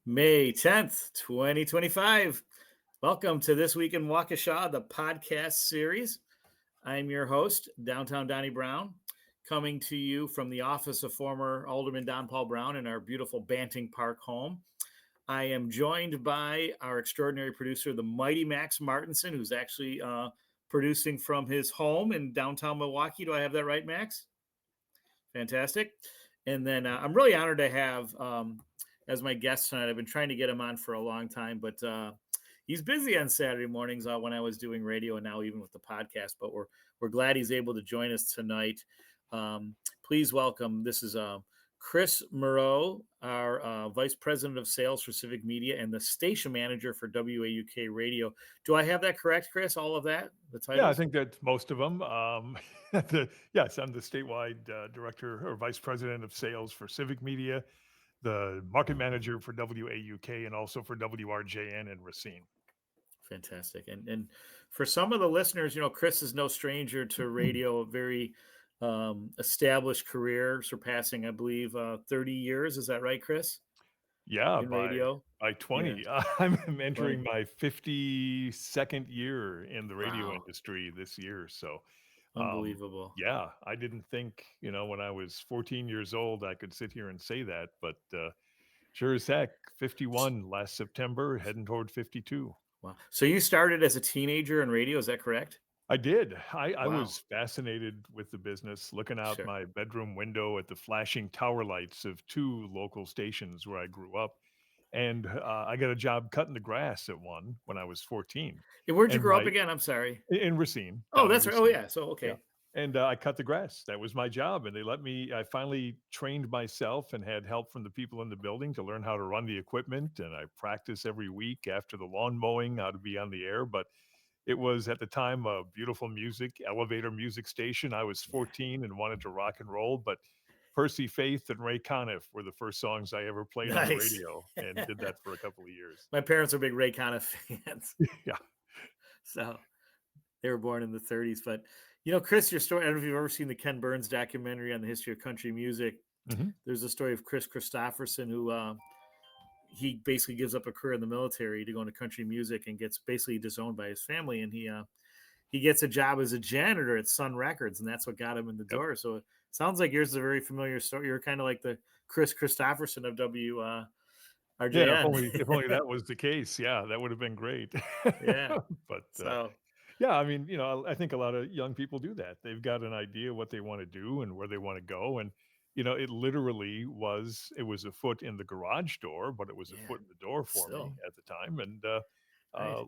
May 10th, 2025. Welcome to This Week in Waukesha, the podcast series. I'm your host, Downtown Donnie Brown, coming to you from the office of former Alderman Don Paul Brown in our beautiful Banting Park home. I am joined by our extraordinary producer, the mighty Max Martinson, who's actually producing from his home in downtown Milwaukee. Do I have that right, Max? Fantastic. And then I'm really honored to have as my guest tonight. I've been trying to get him on for a long time, but he's busy on Saturday mornings when I was doing radio and now even with the podcast. But we're glad he's able to join us tonight. Please welcome. This is Chris Moreau, our Vice President of Sales for Civic Media and the station manager for WAUK Radio. Do I have that correct, Chris? All of that? The titles? Yeah, I think that most of them. Yes, I'm the statewide director or vice president of sales for Civic Media, the market manager for WAUK, and also for WRJN in Racine. Fantastic. And for some of the listeners, Chris is no stranger to radio, a very established career, surpassing, I believe, 30 years. Is that right, Chris? Yeah, In radio? by 20. Yeah. I'm entering my 52nd year in the radio industry this year. So unbelievable. Yeah, I didn't think, when I was 14 years old, I could sit here and say that, but sure as heck, 51 last September, heading toward 52. Wow. So you started as a teenager in radio, is that correct? I did. I was fascinated with the business, looking out Sure. my bedroom window at the flashing tower lights of two local stations where I grew up. And I got a job cutting the grass at one when I was 14. And where'd you And grow up again? I'm sorry. in Racine. Oh, Down in that's right. Oh, Racine. yeah. So, okay. Yeah. And I cut the grass. That was my job. And I finally trained myself and had help from the people in the building to learn how to run the equipment. And I practice every week after the lawn mowing, how to be on the air. But it was at the time a beautiful elevator music station. I was 14 and wanted to rock and roll, but Percy Faith and Ray Conniff were the first songs I ever played on the radio, and did that for a couple of years. My parents are big Ray Conniff fans. Yeah. So they were born in the 30s. But, Chris, your story, I don't know if you've ever seen the Ken Burns documentary on the history of country music. Mm-hmm. There's a story of Chris Christopherson who he basically gives up a career in the military to go into country music and gets basically disowned by his family. And he gets a job as a janitor at Sun Records, and that's what got him in the door. So it sounds like yours is a very familiar story. You're kind of like the Chris Christopherson of WRJN. Yeah, if only that was the case. Yeah, that would have been great. Yeah. But So yeah, I mean, I think a lot of young people do that. They've got an idea what they want to do and where they want to go. And, it literally was a foot in the garage door, but it was a foot in the door for me at the time. And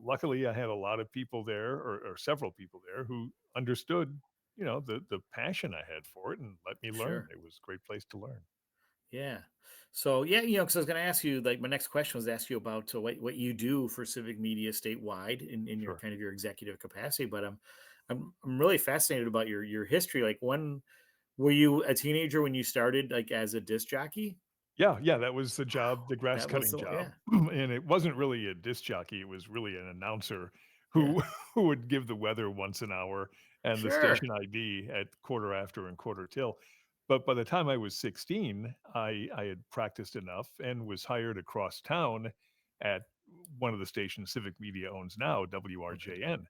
luckily, I had a lot of people there, or several people there, who understood, the passion I had for it and let me learn. It was a great place to learn. Yeah. So yeah, because I was going to ask you, like, my next question was to ask you about what you do for Civic Media statewide in your kind of your executive capacity. But I'm really fascinated about your history. Like, when were you a teenager when you started, like, as a disc jockey? Yeah, that was the job, the grass cutting job. Yeah. And it wasn't really a disc jockey, it was really an announcer who would give the weather once an hour and the station ID at quarter after and quarter till. But by the time I was 16, I had practiced enough and was hired across town at one of the stations Civic Media owns now, WRJN.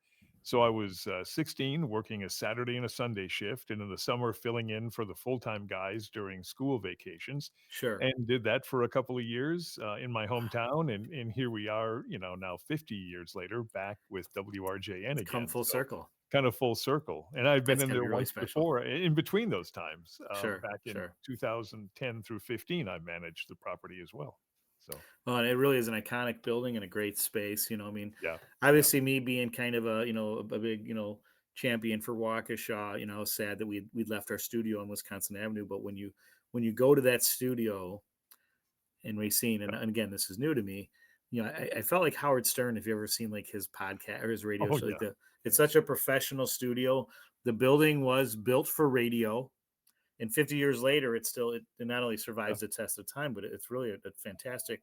So I was 16, working a Saturday and a Sunday shift, and in the summer filling in for the full-time guys during school vacations. Sure. And did that for a couple of years in my hometown. And here we are, now 50 years later, back with WRJN again. Come full circle. Kind of full circle. And I've been in there once before in between those times. Back in 2010 through 15, I managed the property as well. So, and it really is an iconic building and a great space. I mean, obviously me being kind of a big, champion for Waukesha, I was sad that we'd left our studio on Wisconsin Avenue. But when you go to that studio in Racine, and again, this is new to me, I felt like Howard Stern. If you ever seen like his podcast or his radio show, it's such a professional studio. The building was built for radio. And 50 years later, it not only survives the test of time, but it's really a fantastic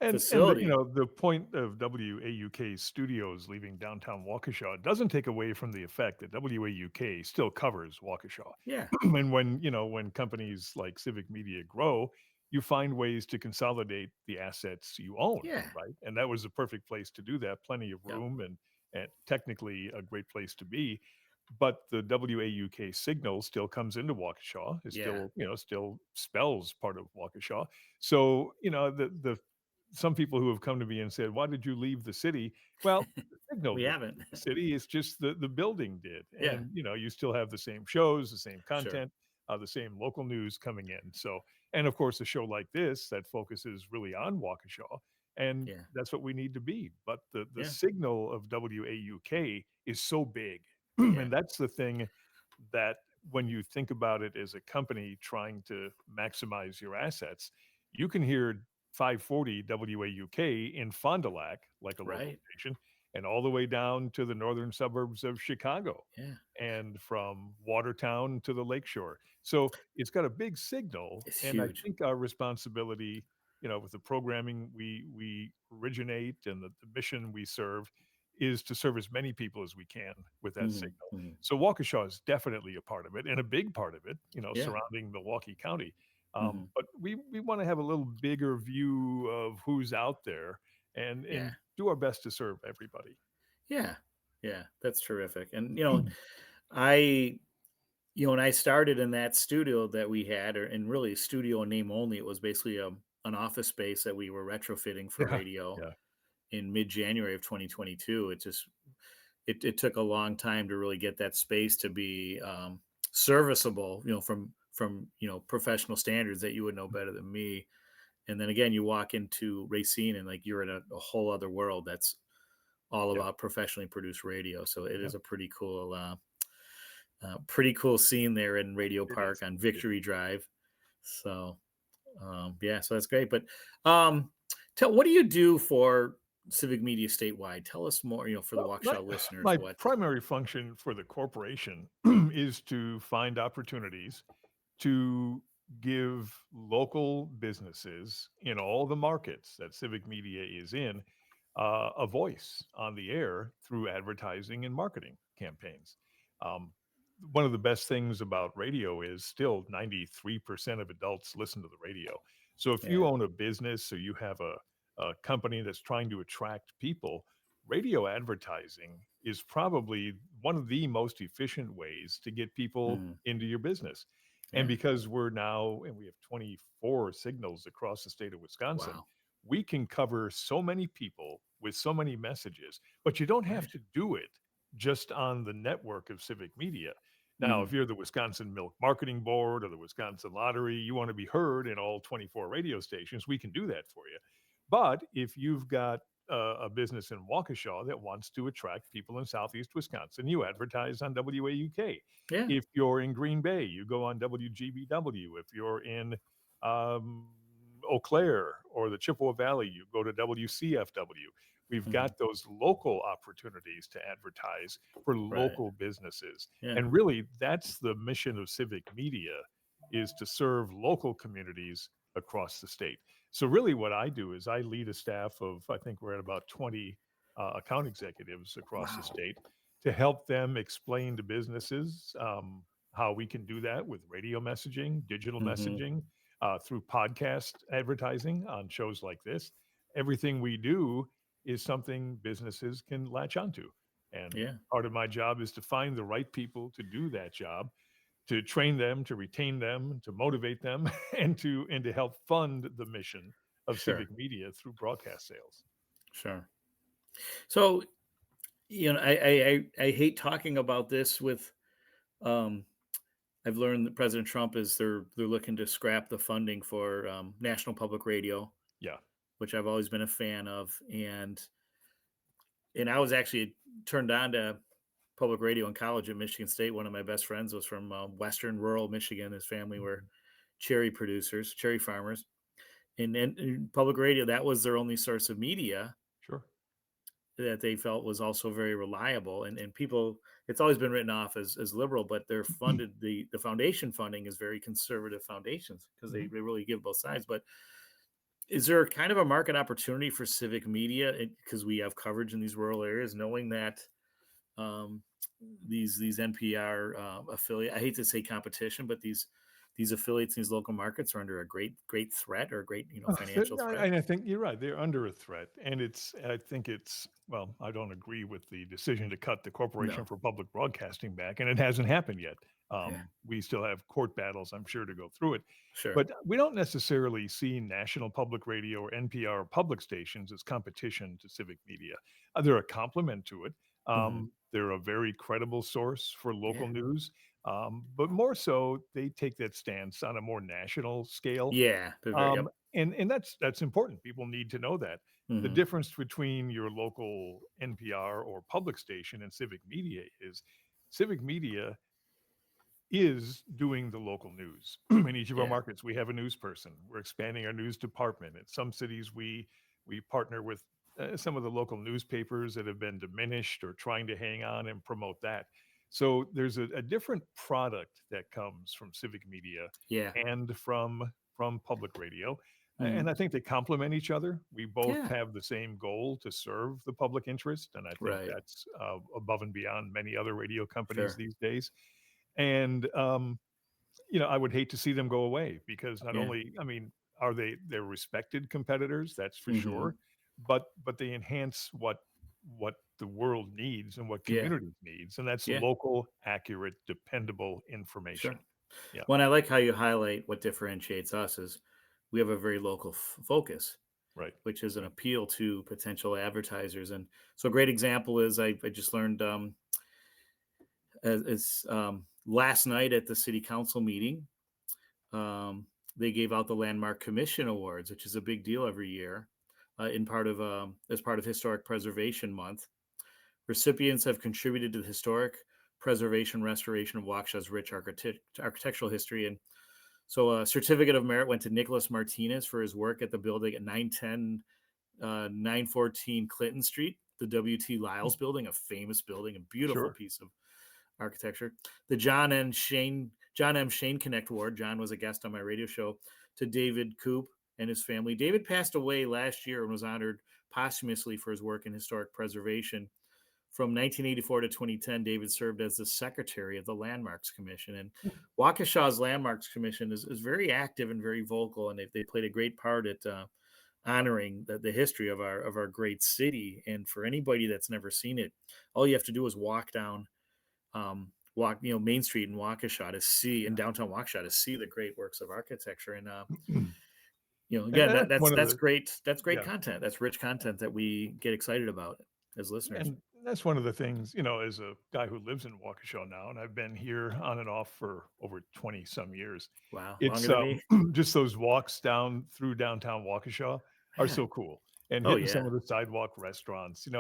facility. And the point of WAUK studios leaving downtown Waukesha doesn't take away from the effect that WAUK still covers Waukesha. Yeah. And when companies like Civic Media grow, you find ways to consolidate the assets you own, Yeah. right? And that was the perfect place to do that. Plenty of Yep. room and technically a great place to be. But the WAUK signal still comes into Waukesha. It Yeah. still, still spells part of Waukesha. So, the some people who have come to me and said, "Why did you leave the city?" Well, the signal We didn't haven't. leave the city. It's just the building did, Yeah. and you still have the same shows, the same Sure. content, the same local news coming in. So, and of course, a show like this that focuses really on Waukesha, and Yeah. that's what we need to be. But the Yeah. signal of WAUK is so big, Yeah. and that's the thing that when you think about it as a company trying to maximize your assets, you can hear 540 WAUK in Fond du Lac, like a local Right. station, and all the way down to the northern suburbs of Chicago Yeah. and from Watertown to the lakeshore. So it's got a big signal. It's And I huge. think our responsibility, with the programming we originate and the mission we serve is to serve as many people as we can with that Hmm. signal. Hmm. So Waukesha is definitely a part of it and a big part of it, Yeah. surrounding Milwaukee County. Hmm. But we want to have a little bigger view of who's out there and Yeah. do our best to serve everybody. Yeah. Yeah. That's terrific. And I when I started in that studio that we had, or and really studio in name only, it was basically an office space that we were retrofitting for Yeah, radio yeah, in mid January of 2022. It took a long time to really get that space to be serviceable, from professional standards that you would know better than me. And then again, you walk into Racine and like you're in a whole other world that's all yeah, about professionally produced radio. So it yeah. is a pretty cool scene there in Radio It is. Park on It is. Victory Drive. So yeah, so that's great. But um, what do you do for Civic Media statewide? Tell us more. For the Well, my Waukesha listeners, my what? primary function for the corporation is to find opportunities to give local businesses in all the markets that Civic Media is in a voice on the air through advertising and marketing campaigns. Um, One of the best things about radio is still 93% of adults listen to the radio. So if you Yeah. own a business or you have a company that's trying to attract people, radio advertising is probably one of the most efficient ways to get people Mhm. into your business. And Yeah. because we have 24 signals across the state of Wisconsin, Wow. we can cover so many people with so many messages, but you don't have Right. to do it just on the network of Civic Media. Now, if Mhm. you're the Wisconsin Milk Marketing Board or the Wisconsin Lottery, you want to be heard in all 24 radio stations, we can do that for you. But if you've got a business in Waukesha that wants to attract people in Southeast Wisconsin, you advertise on WAUK. Yeah. If you're in Green Bay, you go on WGBW. If you're in um, Eau Claire or the Chippewa Valley, you go to WCFW. We've Mhm. got those local opportunities to advertise for Right. local businesses. Yeah. And really, that's the mission of Civic Media is to serve local communities across the state. So really what I do is I lead a staff of, I think we're at about 20 account executives across the Wow. state to help them explain to businesses how we can do that with radio messaging, digital Mhm. messaging, through podcast advertising on shows like this. Everything we do is something businesses can latch onto. And Yeah. part of my job is to find the right people to do that job, to train them, to retain them, to motivate them, and to help fund the mission of Sure. Civic Media through broadcast sales. Sure. So I hate talking about this with um I've learned that President Trump is they're looking to scrap the funding for National Public Radio, Yeah. which I've always been a fan of, and I was actually turned on to public radio in college at Michigan State. One of my best friends was from Western rural Michigan. His family were Mhm. cherry producers, cherry farmers, and public radio, that was their only source of media Sure. that they felt was also very reliable. And people, it's always been written off as liberal, but they're funded, the foundation funding is very conservative foundations because they, Mhm. they really give both sides. But is there kind of a market opportunity for civic media because we have coverage in these rural areas, knowing that um, these NPR affiliate, I hate to say competition, but these these affiliates in these local markets are under a great threat or a great, financial threat. And I think you're right. They're under a threat, and I think it's well. I don't agree with the decision to cut the Corporation No. for Public Broadcasting back, and it hasn't happened yet. Yeah. We still have court battles, I'm sure, to go through it. Sure. But we don't necessarily see National Public Radio or NPR public stations as competition to civic media. They're a complement to it. Hmm. They're a very credible source for local Yeah. news, but more so, they take that stance on a more national scale. Yeah. They're very. Yep. And that's important. People need to know that. The Hmm. difference between your local NPR or public station and civic media is civic media is doing the local news. In each of our Yeah. markets, we have a news person. We're expanding our news department. In some cities, we partner with some of the local newspapers that have been diminished or trying to hang on and promote that. So there's a different product that comes from civic media Yeah. and from public radio. Hmm. And I think they complement each other. We both Yeah. have the same goal to serve the public interest, and I think Right. that's above and beyond many other radio companies Sure. these days. And I would hate to see them go away because not Yeah. only, I mean, they're respected competitors, that's for Hmm. sure, but they enhance what the world needs and what Yeah. communities needs, and that's Yeah. local, accurate, dependable Sure. information. Yeah, Well, and I like how you highlight what differentiates us is we have a very local focus, right, which is an right. appeal to potential advertisers. And so a great example is I just learned last night at the city council meeting, um, they gave out the Landmark Commission Awards, which is a big deal every year, in part of as part of Historic Preservation Month. Recipients have contributed to the historic preservation restoration of Waukesha's rich architectural history. And so a certificate of merit went to Nicholas Martinez for his work at the building at 910 914 Clinton Street, the W.T. Hmm, Lyles building, a famous building, a beautiful sure. piece of architecture. The John M. Shane Connect Award. John was a guest on my radio show, to David Coop and his family. David passed away last year and was honored posthumously for his work in historic preservation. From 1984 to 2010, David served as the secretary of the Landmarks Commission. And Waukesha's Landmarks Commission is very active and very vocal, and they played a great part at honoring the history of our great city. And for anybody that's never seen it, all you have to do is walk Main Street in Waukesha to see in downtown Waukesha to see the great works of architecture. And And again, that's one of that's the great. That's great yeah. content. That's rich content that we get excited about as listeners. And that's one of the things, as a guy who lives in Waukesha now, and I've been here on and off for over 20 some years. Wow, longer It's than me. just those walks down through downtown Waukesha are Yeah. so cool. And Oh hitting some yeah. of the sidewalk restaurants, and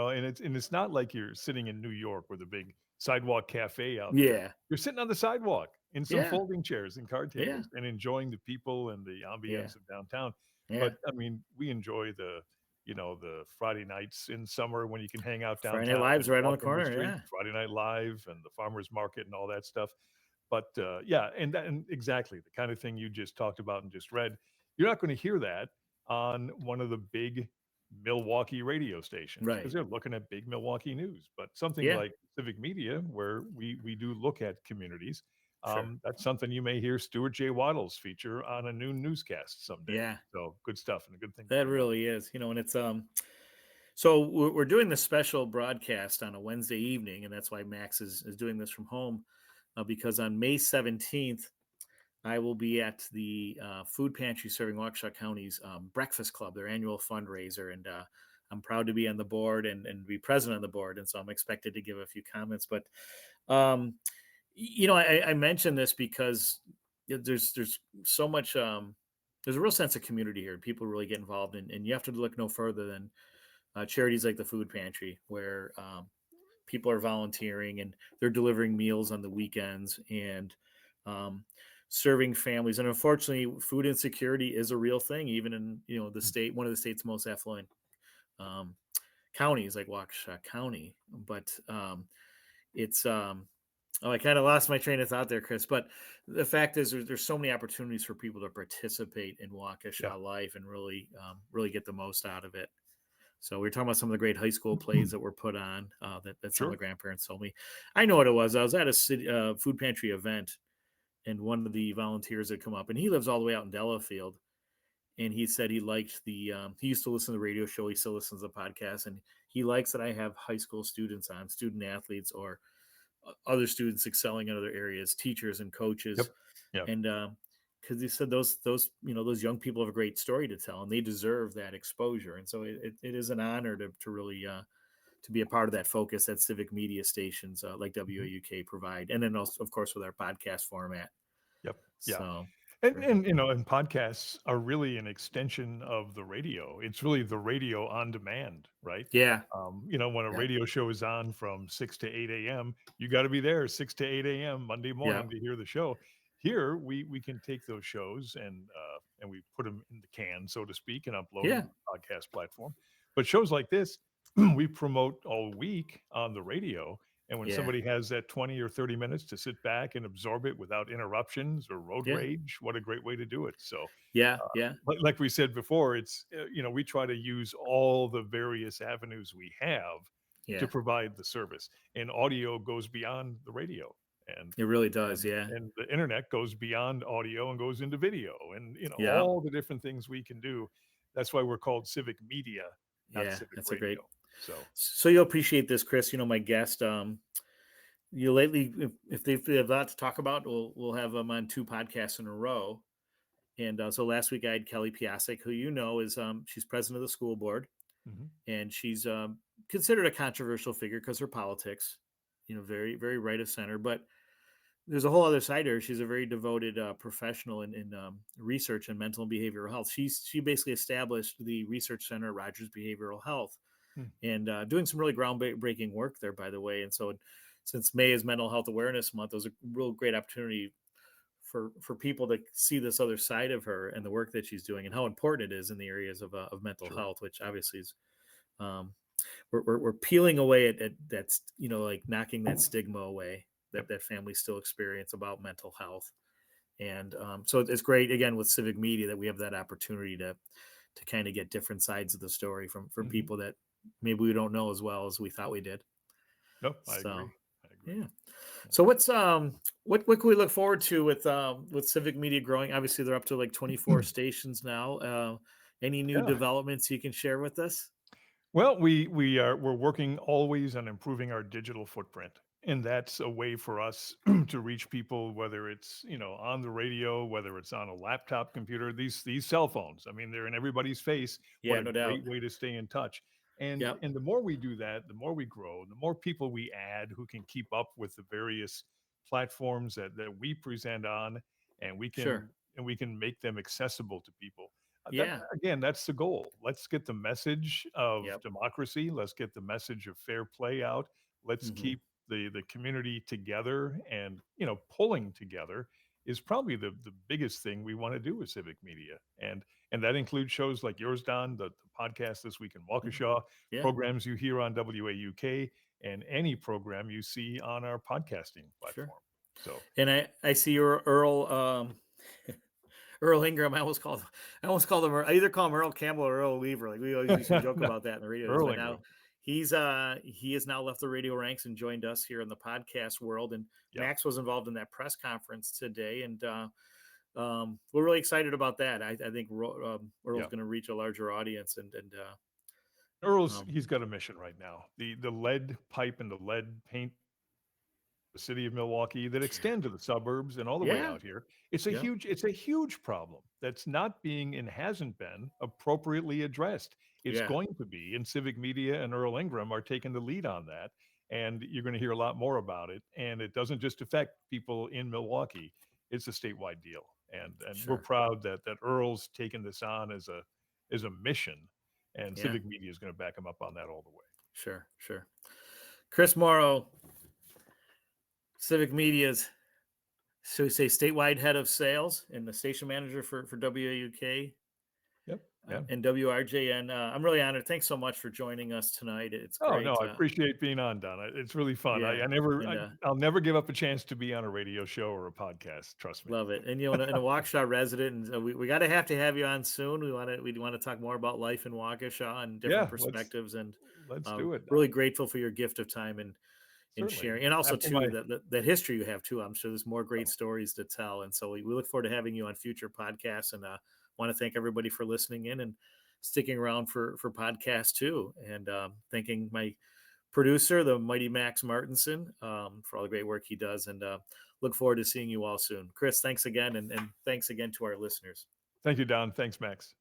it's not like you're sitting in New York with a big sidewalk cafe out there. Yeah. You're sitting on the sidewalk in some Yeah. folding chairs and card Yeah. tables and enjoying the people and the Yeah. ambience of downtown. Yeah. But I mean, we enjoy the Friday nights in summer when you can hang out Friday Night downtown Live's and right on the walk in the corner. street, Yeah. Friday Night Live and the farmers market and all that stuff. But yeah, and exactly the kind of thing you just talked about and just read, you're not going to hear that on one of the big Milwaukee radio stations because Right. they're looking at big Milwaukee news. But something Yeah. like Civic Media, where we do look at communities, Sure. that's something you may hear Stuart J. Waddles feature on a noon newscast someday. Yeah. So good stuff and a good thing to That bring up. really is. And it's so we're doing this special broadcast on a Wednesday evening, and that's why Max is doing this from home, because on May 17th, I will be at the food pantry serving Waukesha County's Breakfast Club, their annual fundraiser. And I'm proud to be on the board and be present on the board. And so I'm expected to give a few comments. But, um, I mentioned this because there's so much, there's a real sense of community here. People really get involved. And you have to look no further than charities like the food pantry, where people are volunteering and they're delivering meals on the weekends and um, serving families. And unfortunately, food insecurity is a real thing, even in the state, one of the state's most affluent um, counties, like Waukesha County. But it's oh, I kind of lost my train of thought there, Chris. But the fact is, there's so many opportunities for people to participate in Yeah. Waukesha life and really get the most out of it. So we are talking about some of the great high school plays that were put on that some of the Sure. grandparents told me. I know what it was. I was at a city food pantry event, and one of the volunteers had come up, and he lives all the way out in Delafield, and he said he liked he used to listen to the radio show. He still listens to the podcast, and he likes that I have high school students on, student athletes, or other students excelling in other areas, teachers and coaches, Yep. Yep. and because he said those young people have a great story to tell, and they deserve that exposure. And so it is an honor to really to be a part of that focus that civic media stations like Mhm. WAUK provide, and then also, of course, with our podcast format. Yep. Yeah. So And and podcasts are really an extension of the radio. It's really the radio on demand, right? yeah, When a yeah, radio show is on from 6 to 8 a.m., you got to be there 6 to 8 a.m. Monday yeah, morning to hear the show. Here, we can take those shows and we put them in the can, so to speak, and upload them yeah, to the podcast platform. But shows like this, we promote all week on the radio. And when yeah, somebody has that 20 or 30 minutes to sit back and absorb it without interruptions or road yeah, rage, what a great way to do it. So, yeah, yeah, like we said before, we try to use all the various avenues we have to yeah. provide the service. And audio goes beyond the radio. And It really does. and Yeah, and the internet goes beyond audio and goes into video and yeah, all the different things we can do. That's why we're called Civic Media, not yeah. Civic That's a Radio. great. So, So you'll appreciate this, Chris. My guest. You lately, if they have a lot to talk about, we'll have them on two podcasts in a row. And so last week I had Kelly Piasek, who is she's president of the school board, mhm, and she's considered a controversial figure because her politics, very very right of center. But there's a whole other side to her. She's a very devoted professional in research and mental and behavioral health. She basically established the research center, Rogers Behavioral Health, hmm, and doing some really groundbreaking work there, by the way. And so, since May is Mental Health Awareness Month, it was a real great opportunity for people to see this other side of her and the work that she's doing and how important it is in the areas of mental sure. health, which obviously is um, we're peeling away at that's like knocking that stigma away Yep. that families still experience about mental health. And so it's great again with civic media that we have that opportunity to kind of get different sides of the story from Mhm. people that maybe we don't know as well as we thought we did. No, I So agree. I agree. yeah. Yeah. So what can we look forward to with civic media growing? Obviously they're up to like 24 stations now. Any new Yeah. developments you can share with us? Well, we're working always on improving our digital footprint, and that's a way for us to reach people, whether it's on the radio, whether it's on a laptop computer, these cell phones. I mean, they're in everybody's face. What Yeah, a no doubt. great way to stay in touch. And Yep. and the more we do that, the more we grow, the more people we add who can keep up with the various platforms that we present on, and we Sure. can and we can make them accessible to people. That Yeah. again, that's the goal. Let's get the message of Yep. democracy. Let's get the message of fair play out. Let's Hmm. keep the community together, and pulling together is probably the biggest thing we want to do with civic media. And that includes shows like yours, Don, the podcast This Week in Hmm. Waukesha, Yeah. programs you hear on WAUK, and any program you see on our podcasting Sure. platform. So And I see your Earl Earl Ingram. I almost called him. I either call him Earl Campbell or Earl Weaver. Like we always used to joke no, about that in the radio days. Earl But now Ingram. he has now left the radio ranks and joined us here in the podcast world. And Yeah. Max was involved in that press conference today, and we're really excited about that. I think Earl's Yeah. going to reach a larger audience, and Earl's um, he's got a mission right now. The lead pipe and the lead paint the city of Milwaukee that extend to the suburbs and all the way yeah, out here. It's a yeah, huge problem that's not being and hasn't been appropriately addressed. It's yeah, going to be, and Civic Media and Earl Ingram are taking the lead on that. And you're going to hear a lot more about it. And it doesn't just affect people in Milwaukee; it's a statewide deal. And we're sure, proud that Earl's taken this on as a mission, and yeah, Civic Media is going to back him up on that all the way. sure. Chris Morrow, Civic Media's, so we say statewide head of sales and the station manager for WAUK Yep. Yeah. and WRJN. I'm really honored. Thanks so much for joining us tonight. It's Oh, no, great. I appreciate being on, Don. It's really fun. Yeah, and I'll never give up a chance to be on a radio show or a podcast. Trust me. love it. And and a Waukesha resident, and we got to have you on soon. We want to talk more about life in Waukesha and different Yeah, perspectives, and let's do it, Don. really grateful for your gift of time and in Certainly. sharing, and also After too my that history you have too. I'm sure there's more great oh, stories to tell, and so we look forward to having you on future podcasts. And want to thank everybody for listening in and sticking around for podcasts too, and thanking my producer, the mighty Max Martinson, for all the great work he does, and look forward to seeing you all soon. Chris, thanks again, and thanks again to our listeners. thank you, Don. Thanks, Max.